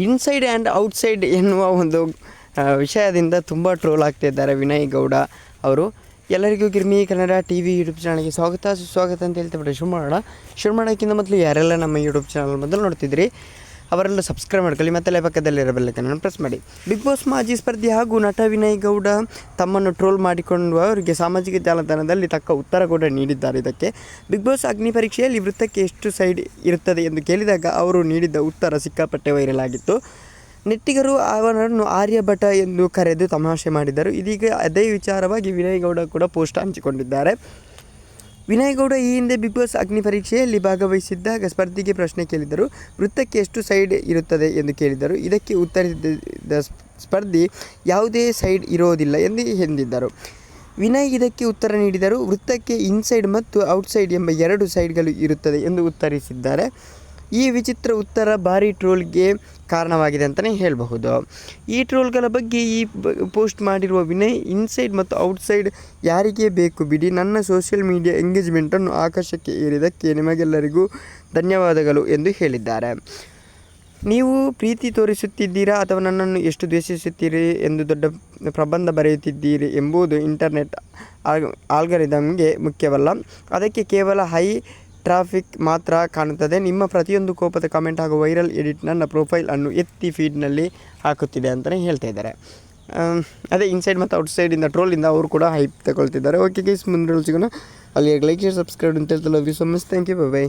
Inside and outside ಎನ್ನುವ ಒಂದು ವಿಷಯದಿಂದ ತುಂಬ ಟ್ರೋಲ್ ಆಗ್ತಿದ್ದಾರೆ ವಿನಯ್ ಗೌಡ ಅವರು. ಎಲ್ಲರಿಗೂ ಗಿರ್ಮಿ ಕನ್ನಡ TV ಯೂಟ್ಯೂಬ್ ಚಾನಲ್ಗೆ ಸುಸ್ವಾಗತ ಅಂತ ಹೇಳ್ತಾ ಶುರು ಮಾಡೋಕ್ಕಿಂತ ಮೊದಲು ಯಾರೆಲ್ಲ ನಮ್ಮ ಯೂಟ್ಯೂಬ್ ಚಾನಲ್ ಮೊದಲು ನೋಡ್ತಿದ್ರಿ ಅವರೆಲ್ಲ ಸಬ್ಸ್ಕ್ರೈಬ್ ಮಾಡ್ಕೊಳ್ಳಿ, ಮತ್ತು ಪಕ್ಕದಲ್ಲಿರೋ ಬೆಲ್ಲೈಕನ್ ಪ್ರೆಸ್ ಮಾಡಿ. ಬಿಗ್ ಬಾಸ್ ಮಾಜಿ ಸ್ಪರ್ಧಿ ಹಾಗೂ ನಟ ವಿನಯ್ ಗೌಡ ತಮ್ಮನ್ನು ಟ್ರೋಲ್ ಮಾಡಿಕೊಂಡು ಅವರಿಗೆ ಸಾಮಾಜಿಕ ಜಾಲತಾಣದಲ್ಲಿ ತಕ್ಕ ಉತ್ತರ ಕೂಡ ನೀಡಿದ್ದಾರೆ. ಇದಕ್ಕೆ ಬಿಗ್ ಬಾಸ್ ಅಗ್ನಿ ಪರೀಕ್ಷೆಯಲ್ಲಿ ವೃತ್ತಕ್ಕೆ ಎಷ್ಟು ಸೈಡ್ ಇರುತ್ತದೆ ಎಂದು ಕೇಳಿದಾಗ ಅವರು ನೀಡಿದ್ದ ಉತ್ತರ ಸಿಕ್ಕಾಪಟ್ಟೆ ವೈರಲ್ ಆಗಿತ್ತು. ನೆಟ್ಟಿಗರು ಅವನನ್ನು ಆರ್ಯಭಟ ಎಂದು ಕರೆದು ತಮಾಷೆ ಮಾಡಿದರು. ಇದೀಗ ಅದೇ ವಿಚಾರವಾಗಿ ವಿನಯ್ ಗೌಡ ಕೂಡ ಪೋಸ್ಟ್ ಹಂಚಿಕೊಂಡಿದ್ದಾರೆ. ವಿನಯ್ ಗೌಡ ಈ ಹಿಂದೆ ಬಿಗ್ ಬಾಸ್ ಅಗ್ನಿ ಪರೀಕ್ಷೆಯಲ್ಲಿ ಭಾಗವಹಿಸಿದ್ದಾಗ ಸ್ಪರ್ಧಿಗೆ ಪ್ರಶ್ನೆ ಕೇಳಿದರು. ವೃತ್ತಕ್ಕೆ ಎಷ್ಟು ಸೈಡ್ ಇರುತ್ತದೆ ಎಂದು ಕೇಳಿದರು. ಇದಕ್ಕೆ ಉತ್ತರಿಸಿದ ಸ್ಪರ್ಧಿ ಯಾವುದೇ ಸೈಡ್ ಇರೋದಿಲ್ಲ ಎಂದು ಎಂದಿದ್ದರು. ವಿನಯ್ ಇದಕ್ಕೆ ಉತ್ತರ ನೀಡಿದರು. ವೃತ್ತಕ್ಕೆ ಇನ್ಸೈಡ್ ಮತ್ತು ಔಟ್ಸೈಡ್ ಎಂಬ 2 ಸೈಡ್ಗಳು ಇರುತ್ತದೆ ಎಂದು ಉತ್ತರಿಸಿದ್ದಾರೆ. ಈ ವಿಚಿತ್ರ ಉತ್ತರ ಭಾರೀ ಟ್ರೋಲ್ಗೆ ಕಾರಣವಾಗಿದೆ ಅಂತಲೇ ಹೇಳಬಹುದು. ಈ ಟ್ರೋಲ್ಗಳ ಬಗ್ಗೆ ಈ ಪೋಸ್ಟ್ ಮಾಡಿರುವ ವಿನಯ್, ಇನ್ಸೈಡ್ ಮತ್ತು ಔಟ್ಸೈಡ್ ಯಾರಿಗೆ ಬೇಕು ಬಿಡಿ, ನನ್ನ ಸೋಷಿಯಲ್ ಮೀಡಿಯಾ ಎಂಗೇಜ್ಮೆಂಟನ್ನು ಆಕಾಶಕ್ಕೆ ಏರಿದ್ದಕ್ಕೆ ನಿಮಗೆಲ್ಲರಿಗೂ ಧನ್ಯವಾದಗಳು ಎಂದು ಹೇಳಿದ್ದಾರೆ. ನೀವು ಪ್ರೀತಿ ತೋರಿಸುತ್ತಿದ್ದೀರಾ ಅಥವಾ ನನ್ನನ್ನು ಎಷ್ಟು ದ್ವೇಷಿಸುತ್ತೀರಿ ಎಂದು ದೊಡ್ಡ ಪ್ರಬಂಧ ಬರೆಯುತ್ತಿದ್ದೀರಿ ಎಂಬುದು ಇಂಟರ್ನೆಟ್ ಆಲ್ಗರಿದಮ್ಗೆ ಮುಖ್ಯವಲ್ಲ. ಅದಕ್ಕೆ ಕೇವಲ ಹೈ ಟ್ರಾಫಿಕ್ ಮಾತ್ರ ಕಾಣುತ್ತದೆ. ನಿಮ್ಮ ಪ್ರತಿಯೊಂದು ಕೋಪದ ಕಮೆಂಟ್ ಹಾಗೂ ವೈರಲ್ ಎಡಿಟ್ ನನ್ನ ಪ್ರೊಫೈಲ್ ಅನ್ನು ಎತ್ತಿ ಫೀಡ್ನಲ್ಲಿ ಹಾಕುತ್ತಿದೆ ಅಂತಲೇ ಹೇಳ್ತಾ ಇದ್ದಾರೆ. ಅದೇ ಇನ್ಸೈಡ್ ಮತ್ತು ಔಟ್ಸೈಡಿಂದ ಟ್ರೋಲಿಂದ ಅವರು ಕೂಡ ಹೈಪ್ ತಗೊಳ್ತಿದ್ದಾರೆ. ಓಕೆ ಗೈಸ್, ಮುಂದೆ ಸಿಗೋಣ. ಅಲ್ಲಿ ಲೈಕ್ ಶೇರ್ ಸಬ್ಸ್ಕ್ರೈಬ್ ಅಂತ ಹೇಳ್ತಲ್ಲ. So much thank you, by.